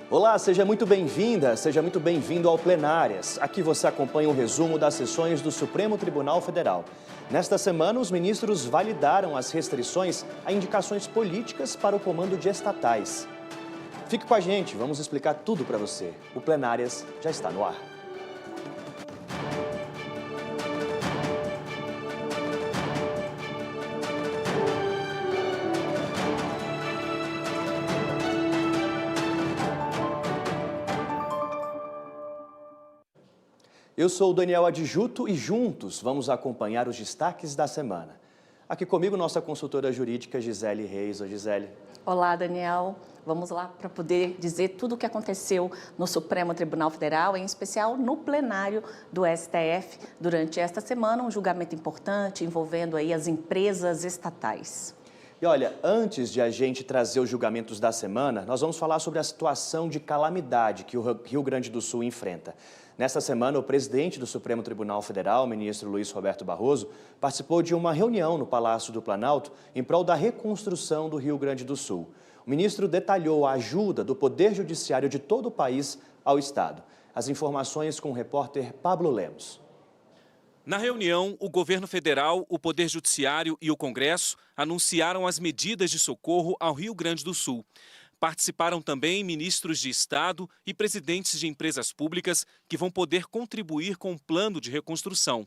Olá, seja muito bem-vinda, seja muito bem-vindo ao Plenárias. Aqui você acompanha um resumo das sessões do Supremo Tribunal Federal. Nesta semana, os ministros validaram as restrições a indicações políticas para o comando de estatais. Fique com a gente, vamos explicar tudo para você. O Plenárias já está no ar. Eu sou o Daniel Adjuto e juntos vamos acompanhar os destaques da semana. Aqui comigo, nossa consultora jurídica Gisele Reis. Oi, Gisele. Olá, Daniel. Vamos lá para poder dizer tudo o que aconteceu no Supremo Tribunal Federal, em especial no plenário do STF, durante esta semana, um julgamento importante envolvendo aí as empresas estatais. E olha, antes de a gente trazer os julgamentos da semana, nós vamos falar sobre a situação de calamidade que o Rio Grande do Sul enfrenta. Nesta semana, o presidente do Supremo Tribunal Federal, o ministro Luiz Roberto Barroso, participou de uma reunião no Palácio do Planalto em prol da reconstrução do Rio Grande do Sul. O ministro detalhou a ajuda do Poder Judiciário de todo o país ao Estado. As informações com o repórter Pablo Lemos. Na reunião, o governo federal, o Poder Judiciário e o Congresso anunciaram as medidas de socorro ao Rio Grande do Sul. Participaram também ministros de Estado e presidentes de empresas públicas que vão poder contribuir com o plano de reconstrução.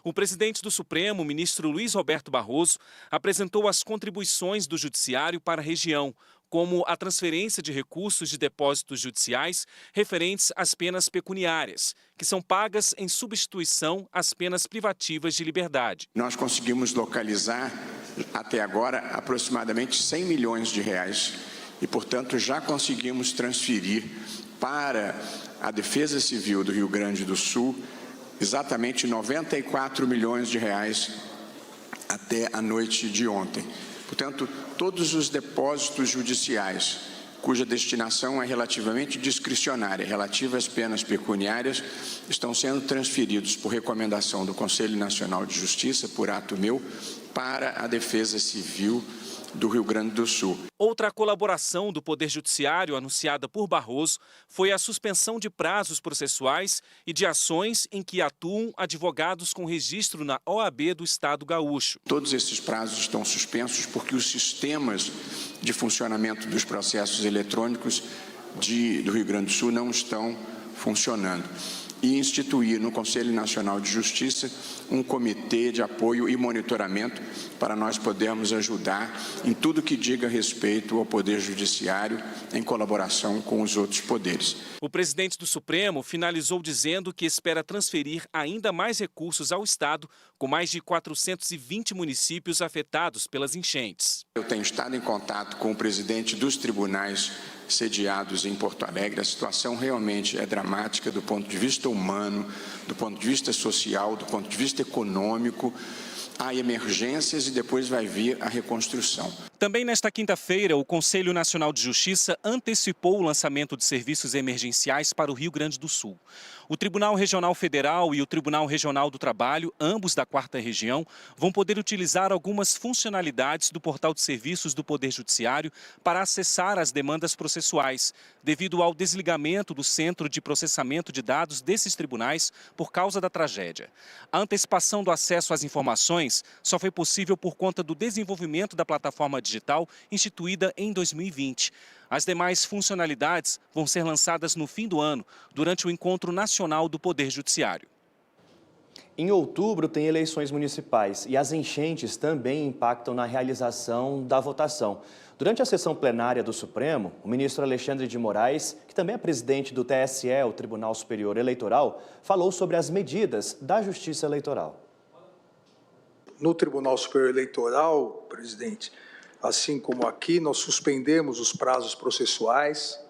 O presidente do Supremo, ministro Luiz Roberto Barroso, apresentou as contribuições do Judiciário para a região, como a transferência de recursos de depósitos judiciais referentes às penas pecuniárias, que são pagas em substituição às penas privativas de liberdade. Nós conseguimos localizar, até agora, aproximadamente 100 milhões de reais e, portanto, já conseguimos transferir para a Defesa Civil do Rio Grande do Sul exatamente 94 milhões de reais até a noite de ontem. Portanto, todos os depósitos judiciais cuja destinação é relativamente discricionária, relativa às penas pecuniárias, estão sendo transferidos por recomendação do Conselho Nacional de Justiça, por ato meu, para a Defesa Civil do Rio Grande do Sul. Outra colaboração do Poder Judiciário anunciada por Barroso foi a suspensão de prazos processuais e de ações em que atuam advogados com registro na OAB do Estado gaúcho. Todos esses prazos estão suspensos porque os sistemas de funcionamento dos processos eletrônicos do Rio Grande do Sul não estão funcionando. E instituir no Conselho Nacional de Justiça um comitê de apoio e monitoramento para nós podermos ajudar em tudo que diga respeito ao Poder Judiciário em colaboração com os outros poderes. O presidente do Supremo finalizou dizendo que espera transferir ainda mais recursos ao Estado, com mais de 420 municípios afetados pelas enchentes. Eu tenho estado em contato com o presidente dos tribunais sediados em Porto Alegre. A situação realmente é dramática do ponto de vista humano, do ponto de vista social, do ponto de vista econômico. Há emergências e depois vai vir a reconstrução. Também nesta quinta-feira, o Conselho Nacional de Justiça antecipou o lançamento de serviços emergenciais para o Rio Grande do Sul. O Tribunal Regional Federal e o Tribunal Regional do Trabalho, ambos da 4ª Região, vão poder utilizar algumas funcionalidades do portal de serviços do Poder Judiciário para acessar as demandas processuais, devido ao desligamento do Centro de Processamento de Dados desses tribunais por causa da tragédia. A antecipação do acesso às informações só foi possível por conta do desenvolvimento da plataforma digital instituída em 2020. As demais funcionalidades vão ser lançadas no fim do ano, durante o Encontro Nacional do Poder Judiciário. Em outubro tem eleições municipais e as enchentes também impactam na realização da votação. Durante a sessão plenária do Supremo, o ministro Alexandre de Moraes, que também é presidente do TSE, o Tribunal Superior Eleitoral, falou sobre as medidas da Justiça Eleitoral. No Tribunal Superior Eleitoral, presidente, assim como aqui, nós suspendemos os prazos processuais,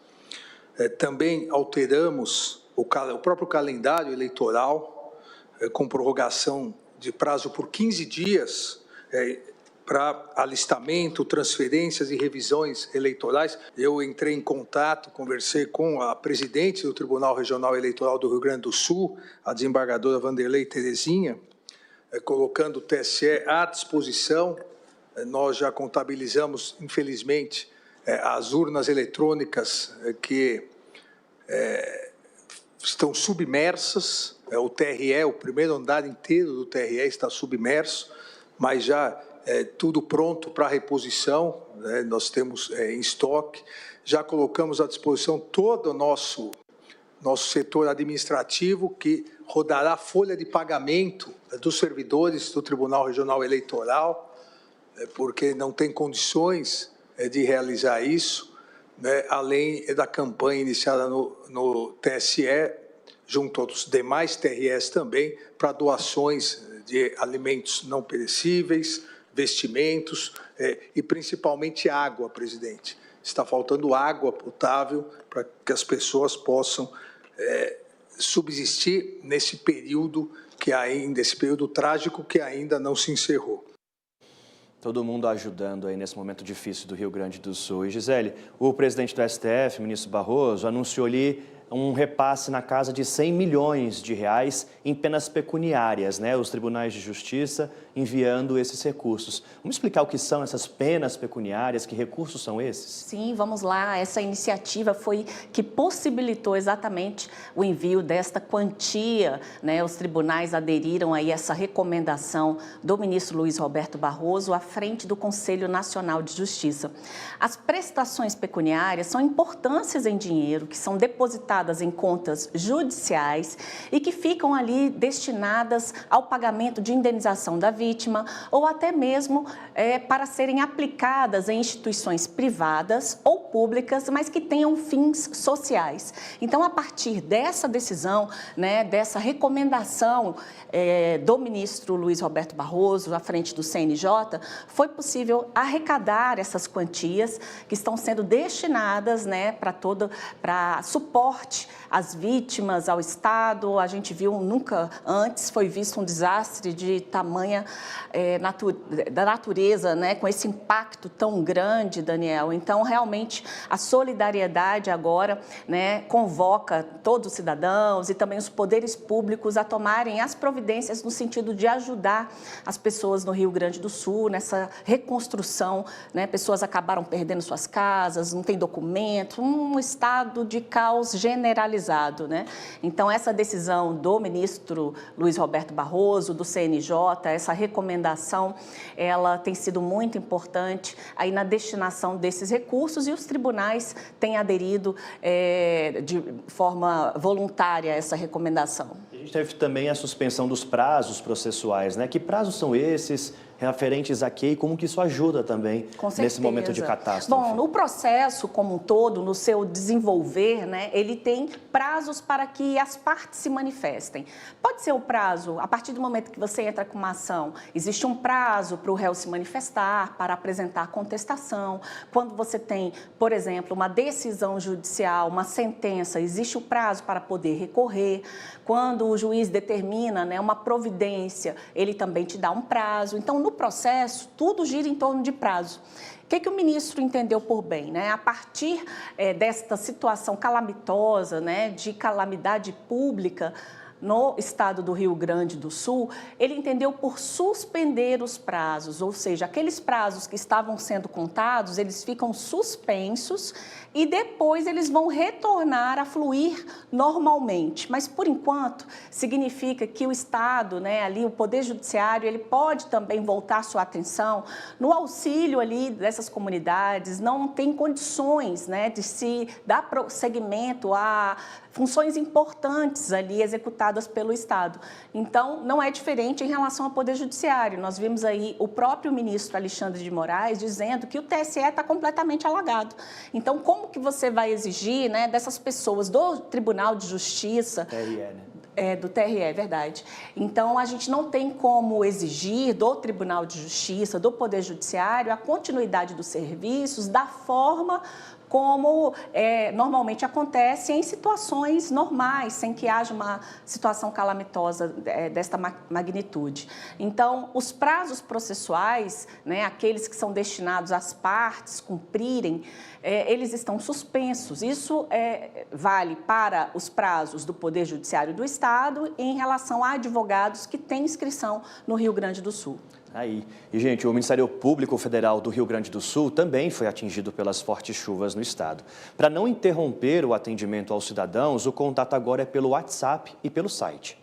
também alteramos o próprio calendário eleitoral, com prorrogação de prazo por 15 dias, para alistamento, transferências e revisões eleitorais. Eu entrei em contato, conversei com a presidente do Tribunal Regional Eleitoral do Rio Grande do Sul, a desembargadora Vanderlei Terezinha, colocando o TSE à disposição. Nós já contabilizamos, infelizmente, as urnas eletrônicas que estão submersas. O TRE, o primeiro andar inteiro do TRE está submerso, mas já tudo pronto para reposição, né? Nós temos em estoque. Já colocamos à disposição todo o nosso setor administrativo, que rodará a folha de pagamento dos servidores do Tribunal Regional Eleitoral, porque não tem condições de realizar isso, né? Além da campanha iniciada no TSE, junto aos demais TREs também, para doações de alimentos não perecíveis, vestimentos e principalmente água, presidente. Está faltando água potável para que as pessoas possam subsistir nesse período esse período trágico que ainda não se encerrou. Todo mundo ajudando aí nesse momento difícil do Rio Grande do Sul. E, Gisele, o presidente do STF, ministro Barroso, anunciou ali um repasse na casa de 100 milhões de reais em penas pecuniárias, né? Os tribunais de justiça enviando esses recursos. Vamos explicar o que são essas penas pecuniárias, que recursos são esses? Sim, vamos lá. Essa iniciativa foi que possibilitou exatamente o envio desta quantia, né? Os tribunais aderiram aí a essa recomendação do ministro Luiz Roberto Barroso à frente do Conselho Nacional de Justiça. As prestações pecuniárias são importâncias em dinheiro que são depositadas em contas judiciais e que ficam ali destinadas ao pagamento de indenização da vítima ou até mesmo para serem aplicadas em instituições privadas ou públicas, mas que tenham fins sociais. Então, a partir dessa decisão, né, dessa recomendação do ministro Luiz Roberto Barroso, à frente do CNJ, foi possível arrecadar essas quantias que estão sendo destinadas, né, para suporte às vítimas, ao Estado. A gente viu, nunca antes foi visto um desastre de tamanha da natureza, né, com esse impacto tão grande, Daniel. Então, realmente, a solidariedade agora, né, convoca todos os cidadãos e também os poderes públicos a tomarem as providências no sentido de ajudar as pessoas no Rio Grande do Sul nessa reconstrução, né? Pessoas acabaram perdendo suas casas, não tem documento, um estado de caos generalizado, né? Então, essa decisão do ministro Luiz Roberto Barroso, do CNJ, essa recomendação, ela tem sido muito importante aí na destinação desses recursos e os tribunais têm aderido de forma voluntária a essa recomendação. A gente teve também a suspensão dos prazos processuais, né? Que prazos são esses? Referentes a quê e como que isso ajuda também nesse momento de catástrofe? Bom, o processo como um todo, no seu desenvolver, né, ele tem prazos para que as partes se manifestem. Pode ser o prazo, a partir do momento que você entra com uma ação, existe um prazo para o réu se manifestar, para apresentar contestação. Quando você tem, por exemplo, uma decisão judicial, uma sentença, existe o prazo para poder recorrer. Quando o juiz determina, né, uma providência, ele também te dá um prazo. Então, no processo, tudo gira em torno de prazo. O que o ministro entendeu por bem, né? A partir desta situação calamitosa, né, de calamidade pública no estado do Rio Grande do Sul, ele entendeu por suspender os prazos, ou seja, aqueles prazos que estavam sendo contados, eles ficam suspensos e depois eles vão retornar a fluir normalmente. Mas, por enquanto, significa que o Estado, né, ali, o Poder Judiciário, ele pode também voltar sua atenção no auxílio ali dessas comunidades, não tem condições, né, de se dar prosseguimento a funções importantes ali executadas pelo Estado. Então, não é diferente em relação ao Poder Judiciário. Nós vimos aí o próprio ministro Alexandre de Moraes dizendo que o TSE está completamente alagado. Então, como que você vai exigir, né, dessas pessoas do Tribunal de Justiça... TRE, né? Do TRE, é verdade. Então, a gente não tem como exigir do Tribunal de Justiça, do Poder Judiciário, a continuidade dos serviços da forma como normalmente acontece em situações normais, sem que haja uma situação calamitosa desta magnitude. Então, os prazos processuais, né, aqueles que são destinados às partes cumprirem, eles estão suspensos. Isso vale para os prazos do Poder Judiciário do Estado em relação a advogados que têm inscrição no Rio Grande do Sul. Aí. E, gente, o Ministério Público Federal do Rio Grande do Sul também foi atingido pelas fortes chuvas no estado. Para não interromper o atendimento aos cidadãos, o contato agora é pelo WhatsApp e pelo site.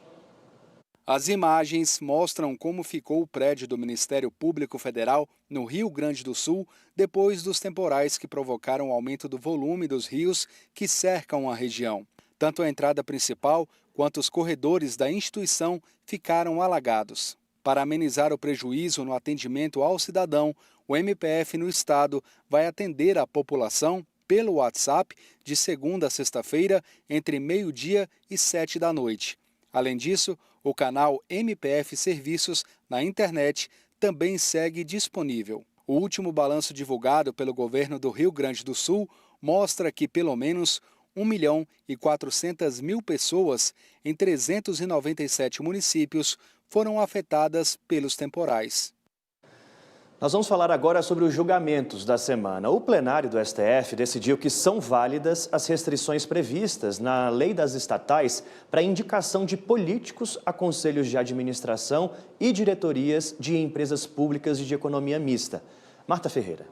As imagens mostram como ficou o prédio do Ministério Público Federal no Rio Grande do Sul depois dos temporais que provocaram o aumento do volume dos rios que cercam a região. Tanto a entrada principal quanto os corredores da instituição ficaram alagados. Para amenizar o prejuízo no atendimento ao cidadão, o MPF no estado vai atender a população pelo WhatsApp de segunda a sexta-feira, entre meio-dia e 7 da noite. Além disso, o canal MPF Serviços na internet também segue disponível. O último balanço divulgado pelo governo do Rio Grande do Sul mostra que pelo menos 1.400.000 pessoas em 397 municípios foram afetadas pelos temporais. Nós vamos falar agora sobre os julgamentos da semana. O plenário do STF decidiu que são válidas as restrições previstas na lei das estatais para indicação de políticos a conselhos de administração e diretorias de empresas públicas e de economia mista. Marta Ferreira.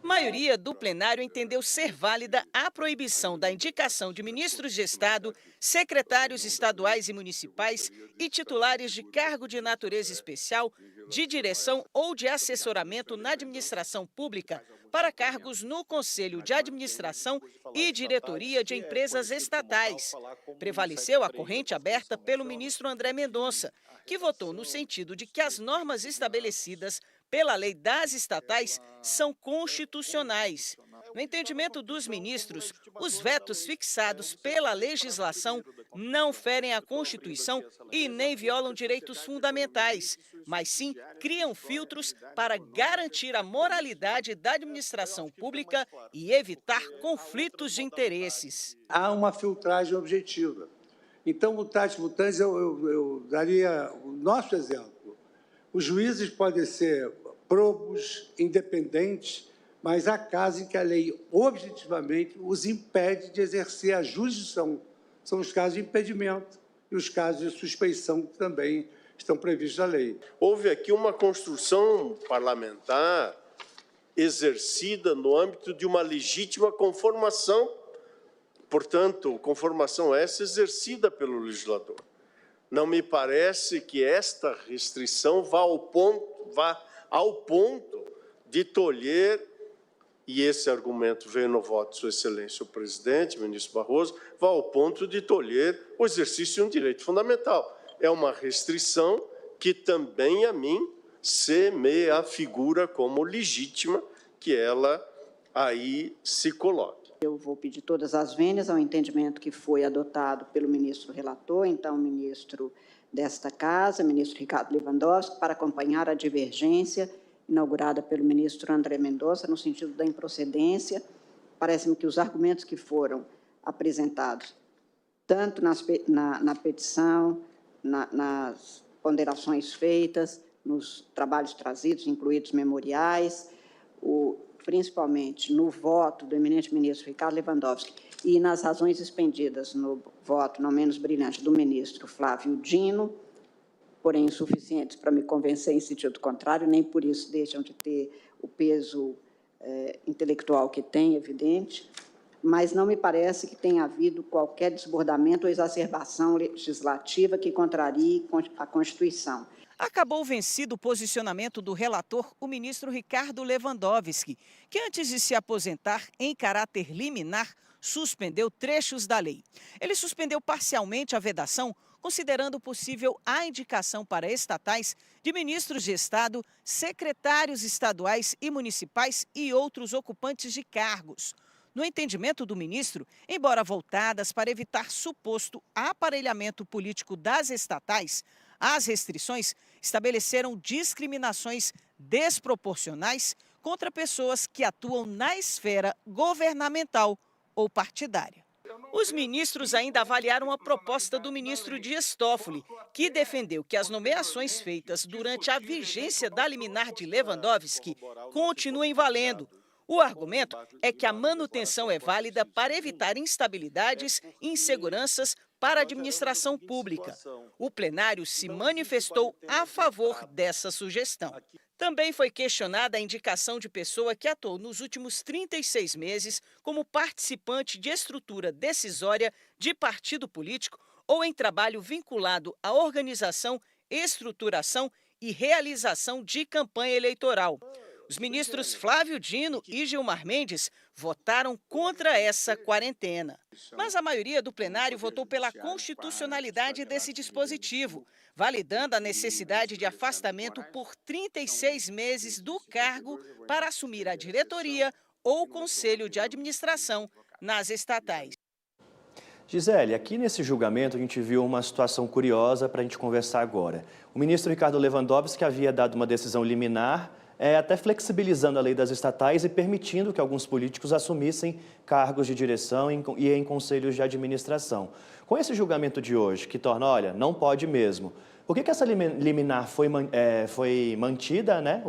A maioria do plenário entendeu ser válida a proibição da indicação de ministros de Estado, secretários estaduais e municipais e titulares de cargo de natureza especial, de direção ou de assessoramento na administração pública para cargos no Conselho de Administração e Diretoria de Empresas Estatais. Prevaleceu a corrente aberta pelo ministro André Mendonça, que votou no sentido de que as normas estabelecidas pela lei das estatais são constitucionais. No entendimento dos ministros, os vetos fixados pela legislação não ferem a Constituição e nem violam direitos fundamentais, mas sim criam filtros para garantir a moralidade da administração pública e evitar conflitos de interesses. Há uma filtragem objetiva. Então, mutatis mutandis, eu daria o nosso exemplo. Os juízes podem ser probos, independentes, mas há casos em que a lei objetivamente os impede de exercer a jurisdição. São os casos de impedimento e os casos de suspeição que também estão previstos na lei. Houve aqui uma construção parlamentar exercida no âmbito de uma legítima conformação, portanto, conformação essa exercida pelo legislador. Não me parece que esta restrição vá ao ponto de tolher, e esse argumento veio no voto de Sua Excelência o Presidente, ministro Barroso, vá ao ponto de tolher o exercício de um direito fundamental. É uma restrição que também a mim se me afigura como legítima que ela aí se coloque. Eu vou pedir todas as vênias ao entendimento que foi adotado pelo ministro relator, então ministro desta Casa, ministro Ricardo Lewandowski, para acompanhar a divergência inaugurada pelo ministro André Mendonça no sentido da improcedência. Parece-me que os argumentos que foram apresentados, tanto na petição, nas ponderações feitas, nos trabalhos trazidos, incluídos memoriais, principalmente no voto do eminente ministro Ricardo Lewandowski e nas razões expendidas no voto não menos brilhante do ministro Flávio Dino, porém insuficientes para me convencer em sentido contrário, nem por isso deixam de ter o peso intelectual que tem, evidente, mas não me parece que tenha havido qualquer desbordamento ou exacerbação legislativa que contrarie a Constituição. Acabou vencido o posicionamento do relator, o ministro Ricardo Lewandowski, que antes de se aposentar em caráter liminar, suspendeu trechos da lei. Ele suspendeu parcialmente a vedação, considerando possível a indicação para estatais de ministros de Estado, secretários estaduais e municipais e outros ocupantes de cargos. No entendimento do ministro, embora voltadas para evitar suposto aparelhamento político das estatais, as restrições estabeleceram discriminações desproporcionais contra pessoas que atuam na esfera governamental ou partidária. Os ministros ainda avaliaram a proposta do ministro Dias Toffoli, que defendeu que as nomeações feitas durante a vigência da liminar de Lewandowski continuem valendo. O argumento é que a manutenção é válida para evitar instabilidades e inseguranças para a administração pública. O plenário se manifestou a favor dessa sugestão. Também foi questionada a indicação de pessoa que atuou nos últimos 36 meses como participante de estrutura decisória de partido político ou em trabalho vinculado à organização, estruturação e realização de campanha eleitoral. Os ministros Flávio Dino e Gilmar Mendes votaram contra essa quarentena. Mas a maioria do plenário votou pela constitucionalidade desse dispositivo, validando a necessidade de afastamento por 36 meses do cargo para assumir a diretoria ou conselho de administração nas estatais. Gisele, aqui nesse julgamento a gente viu uma situação curiosa para a gente conversar agora. O ministro Ricardo Lewandowski havia dado uma decisão liminar, até flexibilizando a lei das estatais e permitindo que alguns políticos assumissem cargos de direção e em conselhos de administração. Com esse julgamento de hoje, que torna, olha, não pode mesmo, por que essa liminar foi mantida, né?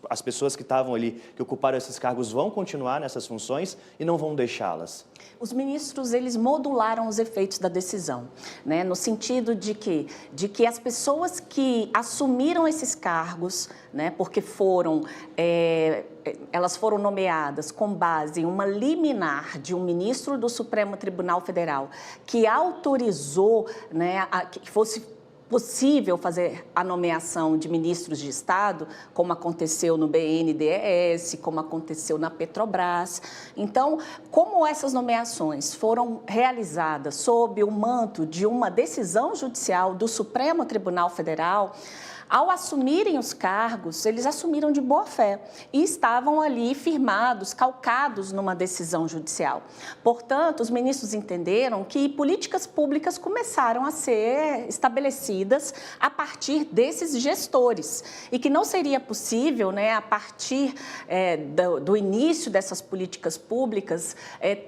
As pessoas que estavam ali, que ocuparam esses cargos, vão continuar nessas funções e não vão deixá-las? Os ministros, eles modularam os efeitos da decisão, né? No sentido de que as pessoas que assumiram esses cargos, né? Porque elas foram nomeadas com base em uma liminar de um ministro do Supremo Tribunal Federal que autorizou, né, que fosse possível fazer a nomeação de ministros de Estado, como aconteceu no BNDES, como aconteceu na Petrobras. Então, como essas nomeações foram realizadas sob o manto de uma decisão judicial do Supremo Tribunal Federal, ao assumirem os cargos, eles assumiram de boa fé e estavam ali firmados, calcados numa decisão judicial. Portanto, os ministros entenderam que políticas públicas começaram a ser estabelecidas a partir desses gestores e que não seria possível, né, a partir do início dessas políticas públicas,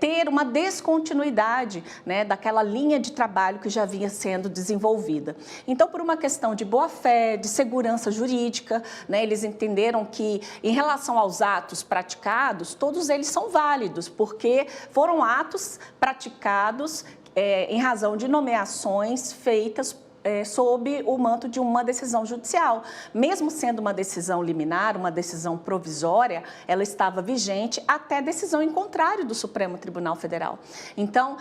ter uma descontinuidade, né, daquela linha de trabalho que já vinha sendo desenvolvida. Então, por uma questão de boa fé, de segurança jurídica, né, eles entenderam que, em relação aos atos praticados, todos eles são válidos, porque foram atos praticados em razão de nomeações feitas sob o manto de uma decisão judicial. Mesmo sendo uma decisão liminar, uma decisão provisória, ela estava vigente até decisão em contrário do Supremo Tribunal Federal. Então,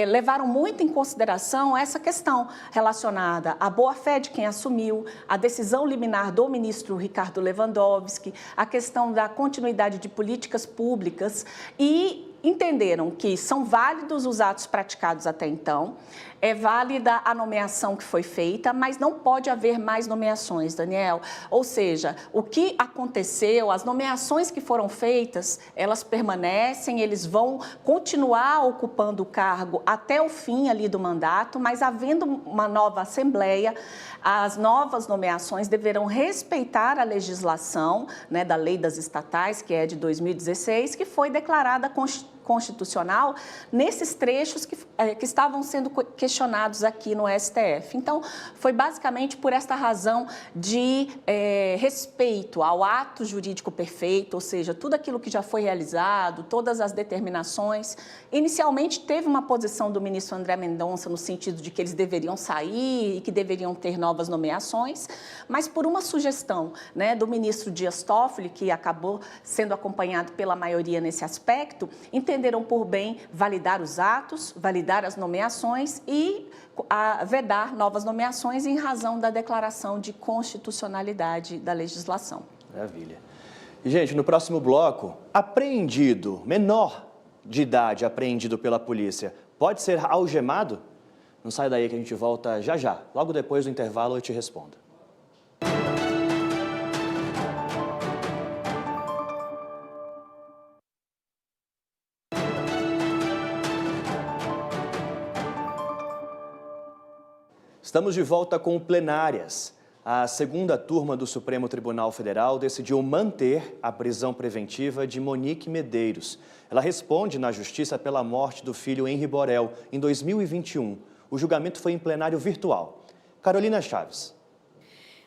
levaram muito em consideração essa questão relacionada à boa-fé de quem assumiu, a decisão liminar do ministro Ricardo Lewandowski, a questão da continuidade de políticas públicas e entenderam que são válidos os atos praticados até então, é válida a nomeação que foi feita, mas não pode haver mais nomeações, Daniel. Ou seja, o que aconteceu, as nomeações que foram feitas, elas permanecem, eles vão continuar ocupando o cargo até o fim ali do mandato, mas havendo uma nova Assembleia, as novas nomeações deverão respeitar a legislação, né, da Lei das Estatais, que é de 2016, que foi declarada constitucional nesses trechos que estavam sendo questionados aqui no STF. Então, foi basicamente por esta razão de respeito ao ato jurídico perfeito, ou seja, tudo aquilo que já foi realizado, todas as determinações. Inicialmente, teve uma posição do ministro André Mendonça no sentido de que eles deveriam sair e que deveriam ter novas nomeações, mas por uma sugestão, né, do ministro Dias Toffoli, que acabou sendo acompanhado pela maioria nesse aspecto, entenderam por bem validar os atos, validar as nomeações e vedar novas nomeações em razão da declaração de constitucionalidade da legislação. Maravilha. E, gente, no próximo bloco, apreendido, menor de idade apreendido pela polícia, pode ser algemado? Não sai daí que a gente volta já já. Logo depois do intervalo eu te respondo. Estamos de volta com plenárias. A segunda turma do Supremo Tribunal Federal decidiu manter a prisão preventiva de Monique Medeiros. Ela responde na Justiça pela morte do filho Henri Borel em 2021. O julgamento foi em plenário virtual. Carolina Chaves.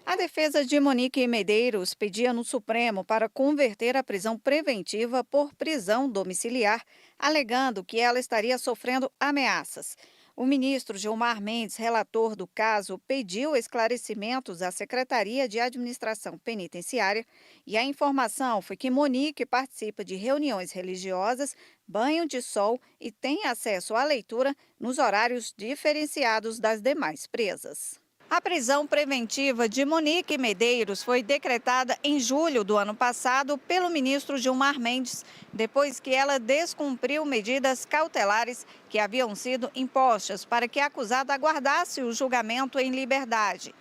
A defesa de Monique Medeiros pedia no Supremo para converter a prisão preventiva por prisão domiciliar, alegando que ela estaria sofrendo ameaças. O ministro Gilmar Mendes, relator do caso, pediu esclarecimentos à Secretaria de Administração Penitenciária e a informação foi que Monique participa de reuniões religiosas, banho de sol e tem acesso à leitura nos horários diferenciados das demais presas. A prisão preventiva de Monique Medeiros foi decretada em julho do ano passado pelo ministro Gilmar Mendes, depois que ela descumpriu medidas cautelares que haviam sido impostas para que a acusada aguardasse o julgamento em liberdade.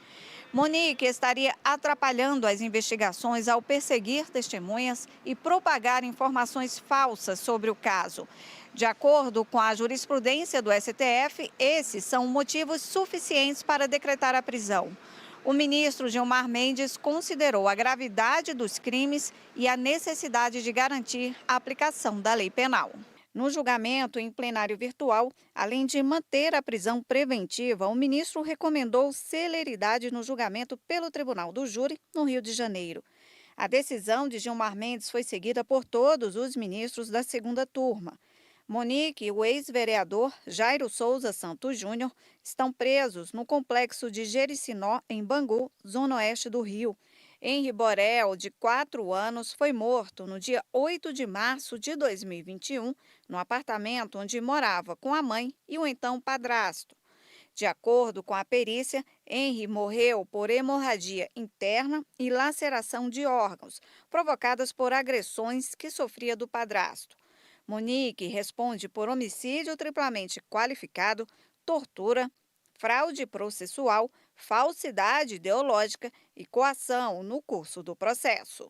Monique estaria atrapalhando as investigações ao perseguir testemunhas e propagar informações falsas sobre o caso. De acordo com a jurisprudência do STF, esses são motivos suficientes para decretar a prisão. O ministro Gilmar Mendes considerou a gravidade dos crimes e a necessidade de garantir a aplicação da lei penal. No julgamento em plenário virtual, além de manter a prisão preventiva, o ministro recomendou celeridade no julgamento pelo Tribunal do Júri, no Rio de Janeiro. A decisão de Gilmar Mendes foi seguida por todos os ministros da segunda turma. Monique e o ex-vereador Jairo Souza Santos Júnior estão presos no complexo de Jericinó, em Bangu, zona oeste do Rio. Henri Borel, de 4 anos, foi morto no dia 8 de março de 2021, no apartamento onde morava com a mãe e o então padrasto. De acordo com a perícia, Henri morreu por hemorragia interna e laceração de órgãos, provocadas por agressões que sofria do padrasto. Monique responde por homicídio triplamente qualificado, tortura, fraude processual, falsidade ideológica e coação no curso do processo.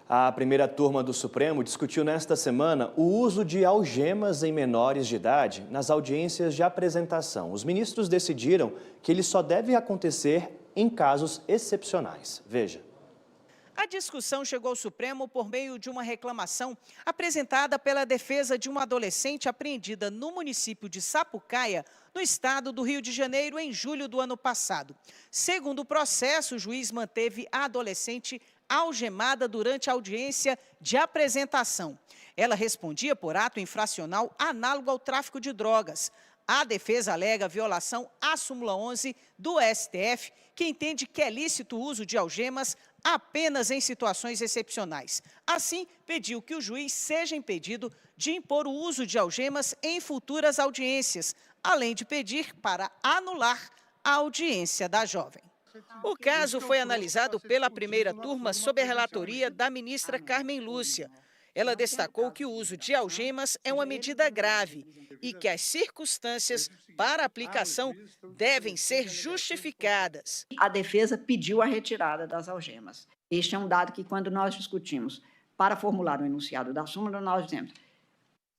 A primeira turma do Supremo discutiu nesta semana o uso de algemas em menores de idade nas audiências de apresentação. Os ministros decidiram que ele só deve acontecer em casos excepcionais. Veja. A discussão chegou ao Supremo por meio de uma reclamação apresentada pela defesa de uma adolescente apreendida no município de Sapucaia, no estado do Rio de Janeiro, em julho do ano passado. Segundo o processo, o juiz manteve a adolescente algemada durante a audiência de apresentação. Ela respondia por ato infracional análogo ao tráfico de drogas. A defesa alega violação à súmula 11 do STF, que entende que é lícito o uso de algemas apenas em situações excepcionais. Assim, pediu que o juiz seja impedido de impor o uso de algemas em futuras audiências, além de pedir para anular a audiência da jovem. O caso foi analisado pela primeira turma sob a relatoria da ministra Carmen Lúcia. Ela destacou que o uso de algemas é uma medida grave e que as circunstâncias para aplicação devem ser justificadas. A defesa pediu a retirada das algemas. Este é um dado que, quando nós discutimos para formular o enunciado da súmula, nós dizemos,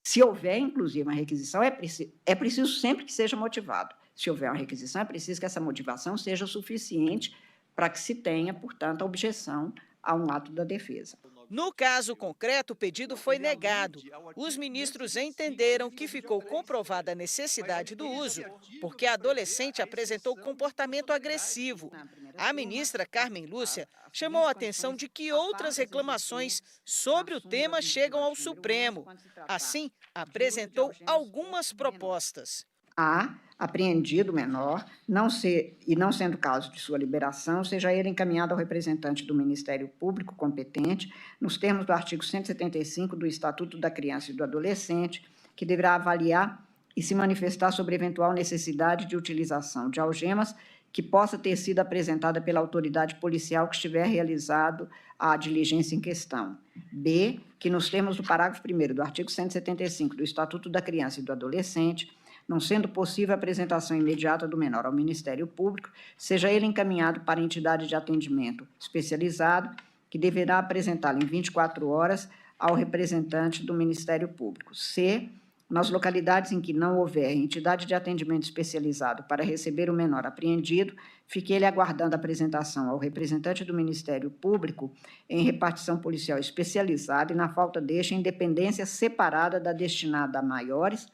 se houver, inclusive, uma requisição, é preciso sempre que seja motivado. Se houver uma requisição, é preciso que essa motivação seja suficiente para que se tenha, portanto, a objeção a um ato da defesa. No caso concreto, o pedido foi negado. Os ministros entenderam que ficou comprovada a necessidade do uso, porque a adolescente apresentou comportamento agressivo. A ministra Carmen Lúcia chamou a atenção de que outras reclamações sobre o tema chegam ao Supremo. Assim, apresentou algumas propostas. A apreendido o menor, não sendo caso de sua liberação, seja ele encaminhado ao representante do Ministério Público competente, nos termos do artigo 175 do Estatuto da Criança e do Adolescente, que deverá avaliar e se manifestar sobre eventual necessidade de utilização de algemas que possa ter sido apresentada pela autoridade policial que estiver realizado a diligência em questão. B, que nos termos do parágrafo 1º do artigo 175 do Estatuto da Criança e do Adolescente, não sendo possível a apresentação imediata do menor ao Ministério Público, seja ele encaminhado para a entidade de atendimento especializado, que deverá apresentá-lo em 24 horas ao representante do Ministério Público. C, nas localidades em que não houver entidade de atendimento especializado para receber o menor apreendido, fique ele aguardando a apresentação ao representante do Ministério Público em repartição policial especializada e, na falta deste, em dependência separada da destinada a maiores,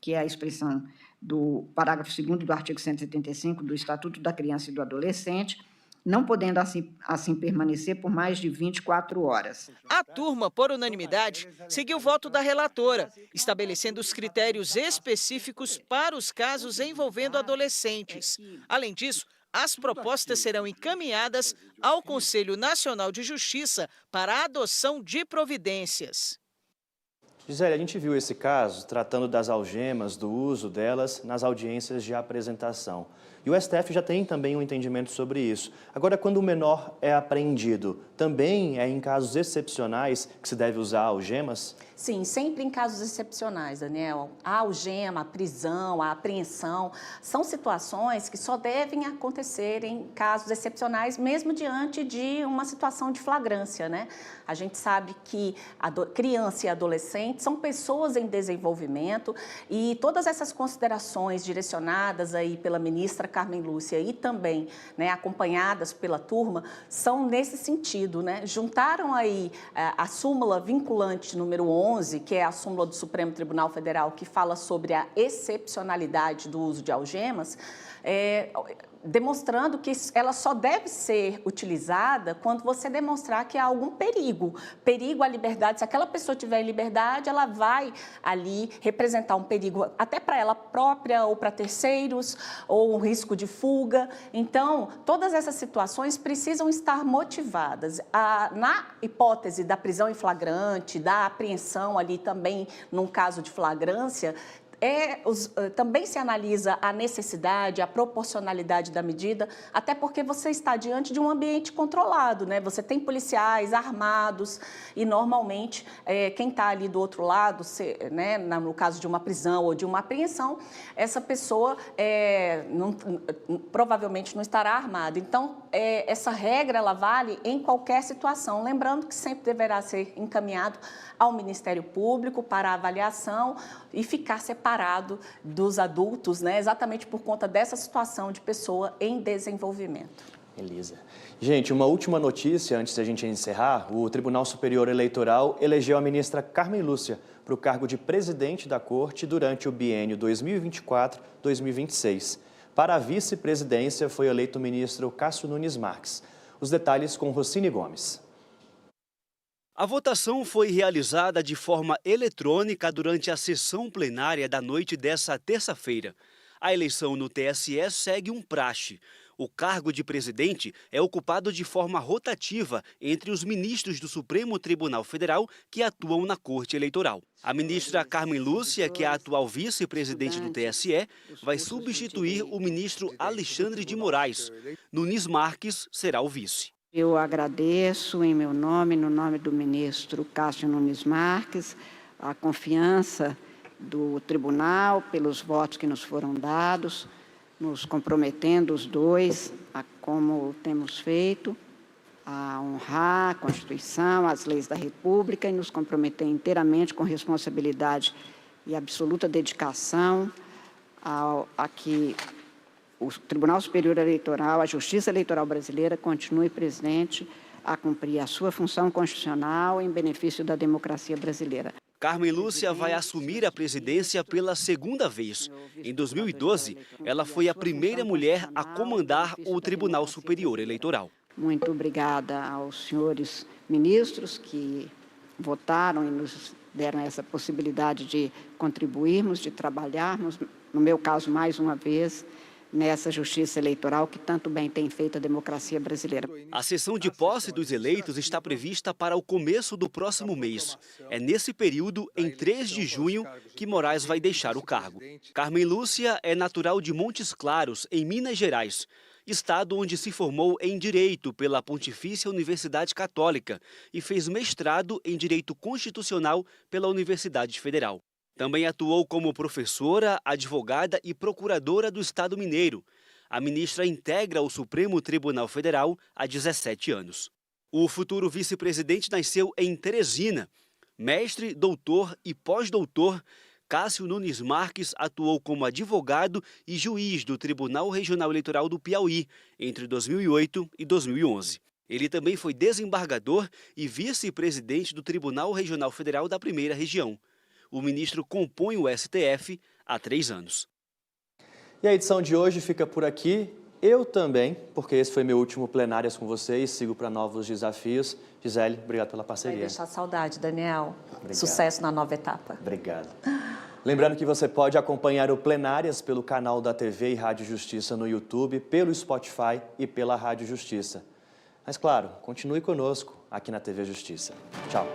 que é a expressão do parágrafo 2º do artigo 175 do Estatuto da Criança e do Adolescente, não podendo assim permanecer por mais de 24 horas. A turma, por unanimidade, seguiu o voto da relatora, estabelecendo os critérios específicos para os casos envolvendo adolescentes. Além disso, as propostas serão encaminhadas ao Conselho Nacional de Justiça para a adoção de providências. Gisele, a gente viu esse caso tratando das algemas, do uso delas nas audiências de apresentação. E o STF já tem também um entendimento sobre isso. Agora, quando o menor é apreendido, também é em casos excepcionais que se deve usar algemas? Sim, sempre em casos excepcionais, Daniel. A algema, a prisão, a apreensão são situações que só devem acontecer em casos excepcionais, mesmo diante de uma situação de flagrância, né? A gente sabe que criança e adolescente são pessoas em desenvolvimento e todas essas considerações direcionadas aí pela ministra Carmen Lúcia e também, né, acompanhadas pela turma, são nesse sentido, né? Juntaram aí a súmula vinculante número 11, que é a súmula do Supremo Tribunal Federal, que fala sobre a excepcionalidade do uso de algemas, demonstrando que ela só deve ser utilizada quando você demonstrar que há algum perigo à liberdade. Se aquela pessoa estiver em liberdade, ela vai ali representar um perigo até para ela própria ou para terceiros, ou um risco de fuga. Então, todas essas situações precisam estar motivadas. Na hipótese da prisão em flagrante, da apreensão ali também num caso de flagrância, também se analisa a necessidade, a proporcionalidade da medida, até porque você está diante de um ambiente controlado, né? Você tem policiais armados e, normalmente, quem está ali do outro lado, né, no caso de uma prisão ou de uma apreensão, essa pessoa provavelmente não estará armada. Então, essa regra ela vale em qualquer situação, lembrando que sempre deverá ser encaminhado ao Ministério Público para avaliação e ficar separado dos adultos, né, exatamente por conta dessa situação de pessoa em desenvolvimento. Elisa. Gente, uma última notícia antes da gente encerrar. O Tribunal Superior Eleitoral elegeu a ministra Carmen Lúcia para o cargo de presidente da Corte durante o biênio 2024-2026. Para a vice-presidência foi eleito o ministro Cássio Nunes Marques. Os detalhes com Rossini Gomes. A votação foi realizada de forma eletrônica durante a sessão plenária da noite desta terça-feira. A eleição no TSE segue um praxe. O cargo de presidente é ocupado de forma rotativa entre os ministros do Supremo Tribunal Federal que atuam na Corte Eleitoral. A ministra Carmen Lúcia, que é a atual vice-presidente do TSE, vai substituir o ministro Alexandre de Moraes. Nunes Marques será o vice. Eu agradeço, em meu nome, no nome do ministro Cássio Nunes Marques, a confiança do tribunal pelos votos que nos foram dados, nos comprometendo os dois, a como temos feito, a honrar a Constituição, as leis da República e nos comprometer inteiramente com responsabilidade e absoluta dedicação a que o Tribunal Superior Eleitoral, a Justiça Eleitoral Brasileira, continue presente a cumprir a sua função constitucional em benefício da democracia brasileira. Carmen Lúcia vai assumir a presidência pela segunda vez. Em 2012, ela foi a primeira mulher a comandar o Tribunal Superior Eleitoral. Muito obrigada aos senhores ministros que votaram e nos deram essa possibilidade de contribuirmos, de trabalharmos, no meu caso, mais uma vez, nessa justiça eleitoral que tanto bem tem feito a democracia brasileira. A sessão de posse dos eleitos está prevista para o começo do próximo mês. É nesse período, em 3 de junho, que Moraes vai deixar o cargo. Carmen Lúcia é natural de Montes Claros, em Minas Gerais, estado onde se formou em Direito pela Pontifícia Universidade Católica e fez mestrado em Direito Constitucional pela Universidade Federal. Também atuou como professora, advogada e procuradora do Estado Mineiro. A ministra integra o Supremo Tribunal Federal há 17 anos. O futuro vice-presidente nasceu em Teresina. Mestre, doutor e pós-doutor, Cássio Nunes Marques atuou como advogado e juiz do Tribunal Regional Eleitoral do Piauí entre 2008 e 2011. Ele também foi desembargador e vice-presidente do Tribunal Regional Federal da Primeira Região. O ministro compõe o STF há 3 anos. E a edição de hoje fica por aqui. Eu também, porque esse foi meu último Plenárias com vocês, sigo para novos desafios. Gisele, obrigado pela parceria. Vai deixar saudade, Daniel. Obrigado. Sucesso na nova etapa. Obrigado. Lembrando que você pode acompanhar o Plenárias pelo canal da TV e Rádio Justiça no YouTube, pelo Spotify e pela Rádio Justiça. Mas, claro, continue conosco aqui na TV Justiça. Tchau.